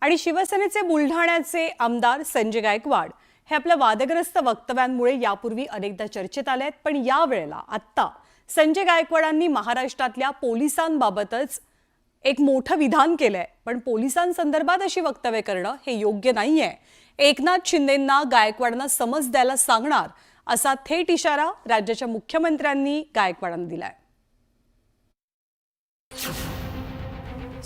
आणि शिवसेनेचे बुलढाण्याचे आमदार संजय गायकवाड हे आपल्या वादग्रस्त वक्तव्यांमुळे यापूर्वी अनेकदा चर्चेत आले आहेत, पण यावेळेला आता संजय गायकवाडांनी महाराष्ट्रातल्या पोलिसांबाबतच एक मोठं विधान केलंय। पण पोलिसांसंदर्भात अशी वक्तव्य करणं हे योग्य नाहीये। एकनाथ शिंदेंना गायकवाडांना समज द्यायला सांगणार असा थेट इशारा राज्याच्या मुख्यमंत्र्यांनी गायकवाडांना दिलाय।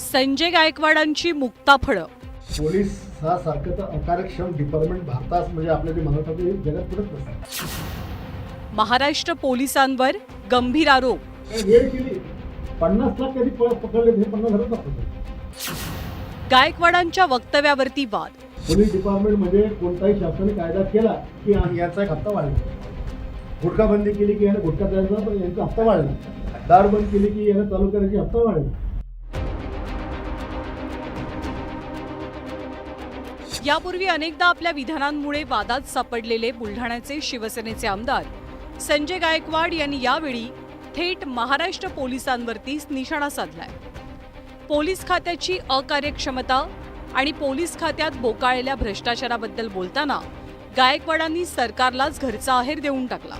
संजय गायकवाडांची मुक्ताफळं। पोलीस हा सारखं अकार्यक्षम डिपार्टमेंट भारतात म्हणजे आपल्या जे महाराष्ट्रात जगात कुठंच नसतं। महाराष्ट्र पोलिसांवर गंभीर आरोप। वेळ केली 50 लाख कधी पकडले हे 50,000 दाखवतो। गायकवाडांच्या वक्तव्यावरती वाद। पोलीस डिपार्टमेंट मध्ये कोणताही शासनाने कायदा केला की याचा एक हप्ता वाढला, गुटखा बंदी केली की याने गुटखा द्यायचा यांचा हप्ता वाढला, दार बंद केली की याने चालू करायची हप्ता वाढला। यापूर्वी अनेकदा आपल्या विधानांमुळे वादात सापडलेले बुलढाण्याचे शिवसेनेचे आमदार संजय गायकवाड यांनी यावेळी थेट महाराष्ट्र पोलिसांवरतीच निशाणा साधलाय। पोलीस खात्याची अकार्यक्षमता आणि पोलीस खात्यात बोकाळलेल्या भ्रष्टाचाराबद्दल बोलताना गायकवाडांनी सरकारलाच घरचा आहेर देऊन टाकला।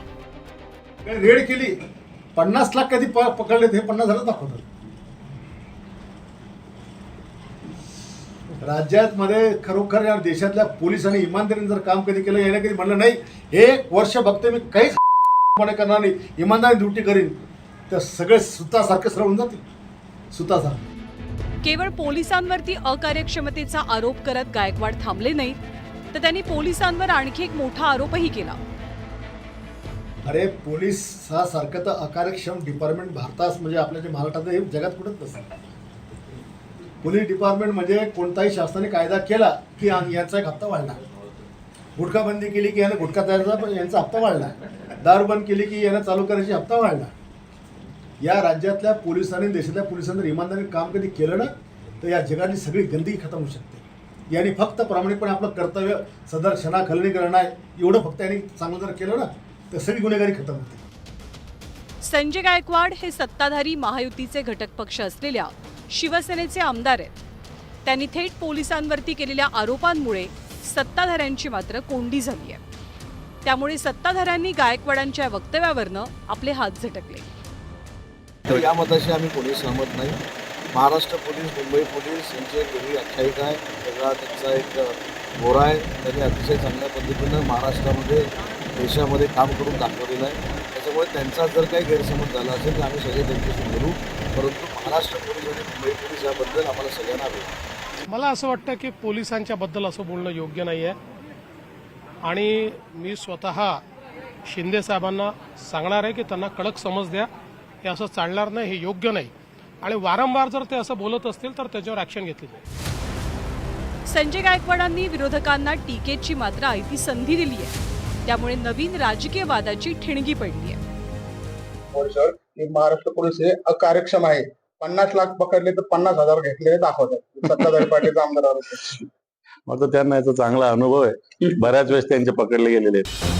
रेड केली 50 लाख कधी पकडले हे 50,000 दाखवतो। राज्यात मध्ये खरोखर या देशातल्या पोलिसांनी इमानदारीने जर काम कधी केलं, याने कधी म्हणलं नाही 1 वर्ष बघते मी काहीच करणार नाही, इमानदारी ड्युटी करीन, तर सगळे सुतासारखे सरळ होऊन जातील। सुतासारखे केवळ पोलिसांवरती अकार्यक्षमतेचा आरोप करत गायकवाड थांबले नाहीत, तर त्यांनी पोलिसांवर आणखी एक मोठा आरोपही केला। अरे पोलीस हा सारखं अकार्यक्षम डिपार्टमेंट भारतात म्हणजे आपल्या जे महाराष्ट्रात हे जगात कुठंच नसतं। पोलीस डिपार्टमेंट म्हणजे कोणताही शासनाने कायदा केला की याचा एक हप्ता वाढला, गुटखा बंदी केली की याने गुटखा द्यायचा यांचा हप्ता वाढला, दार बंद केली की याने चालू करायची हप्ता वाढला। या राज्यातल्या पोलिसांनी देशातल्या पोलिसांनी इमानदारीने काम कधी केलं ना, तर या जगातली सगळी गंदगी खतम होऊ शकते। यांनी फक्त प्रामाणिकपणे आपलं कर्तव्य सदर क्षणाखलनी करणं आहे, एवढं फक्त यांनी चांगलं जर केलं ना, तर सगळी गुन्हेगारी खतम होते। संजय गायकवाड हे सत्ताधारी महायुतीचे घटक पक्ष असलेल्या शिवसेनेचे आमदार आहेत। त्यांनी थेट पोलिसांवरती केलेल्या आरोपांमुळे सत्ताधाऱ्यांची मात्र कोंडी झाली आहे। त्यामुळे सत्ताधाऱ्यांनी गायकवाडांच्या वक्तव्यावरनं आपले हात झटकले। तर या मताशी आम्ही कोणी सहमत नाही। महाराष्ट्र पोलीस, मुंबई पोलीस यांची एक वेगळी आख्यायिका आहे, वेगळा त्यांचा एक गोरा आहे। त्यांनी अतिशय चांगल्या पद्धतीनं महाराष्ट्रामध्ये देशामध्ये काम करून दाखवलेलं आहे। त्याच्यामुळे त्यांचा जर काही गैरसमज झाला असेल तर आम्ही सगळे त्यांच्याशी बोलू, परंतु महाराष्ट्र पोलीस आणि मुंबई पोलीस याबद्दल आम्हाला सगळ्यांना आवडेल। मला असं वाटतं की पोलिसांच्या बद्दल असं बोलणं योग्य नाही आहे आणि मी स्वतः शिंदे साहेबांना सांगणार आहे की त्यांना कडक समज द्या, हे असं चालणार नाही, हे योग्य नाही आणि वारंवार जर ते असं बोलत असतील तर त्याच्यावर ॲक्शन घेतली जाईल। संजय गायकवाडांनी विरोधकांना टीकेची मात्र आयती संधी दिली आहे, त्यामुळे नवीन राजकीय वादाची ठिणगी पडली आहे। महाराष्ट्र पोलीस हे अकार्यक्षम आहे, 50 लाख पकडले तर 50,000 घेतले दाखवतात सत्ताधारी पार्टीचा आमदार आरोप। मग त्यांना याचा चांगला अनुभव आहे, बऱ्याच वेळेस त्यांचे पकडले गेलेले आहेत।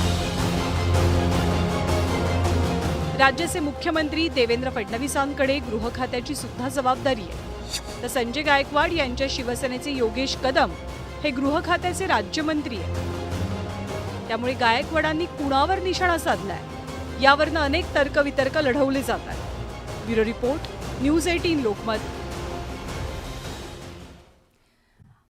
राज्याचे मुख्यमंत्री देवेंद्र फडणवीसांकडे गृह खात्याची सुद्धा जबाबदारी आहे, तर संजय गायकवाड यांच्या शिवसेनेचे योगेश कदम हे गृह खात्याचे राज्यमंत्री आहेत। त्यामुळे गायकवाडांनी कुणावर निशाणा साधलाय यावरनं अनेक तर्कवितर्क लढवले जातात। Bureau report, news 18 Lokmat.